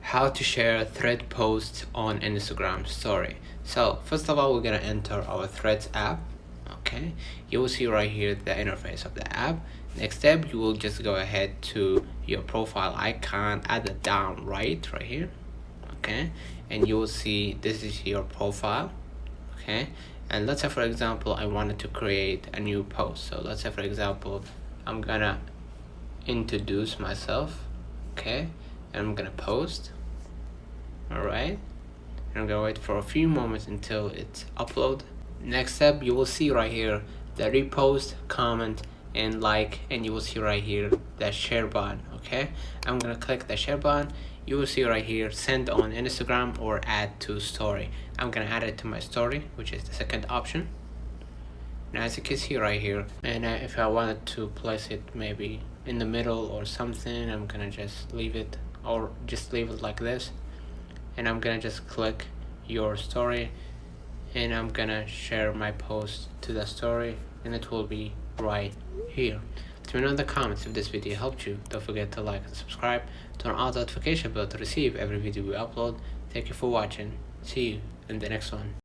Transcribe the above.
how to share thread posts on Instagram story. So first of all, we're gonna enter our Threads app. Okay, you will see right here the interface of the app. Next step, you will just go ahead to your profile icon at the down right here. Okay, and you will see this is your profile. Okay, and let's say for example I wanted to create a new post. So let's say for example I'm gonna introduce myself. Okay, and I'm gonna post. All right, and I'm gonna wait for a few moments until it's upload. Next step, you will see right here the repost, comment, and like, and you will see right here the share button. Okay, I'm gonna click the share button. You will see right here send on Instagram or add to story. I'm gonna add it to my story, which is the second option. Now as you can see right here, and if I wanted to place it maybe in the middle or something, I'm gonna just leave it, or just leave it like this, and I'm gonna just click your story, and I'm gonna share my post to the story, and it will be right here. Let me know in the comments if this video helped you. Don't forget to like and subscribe, turn on the notification bell to receive every video we upload. Thank you for watching. See you in the next one.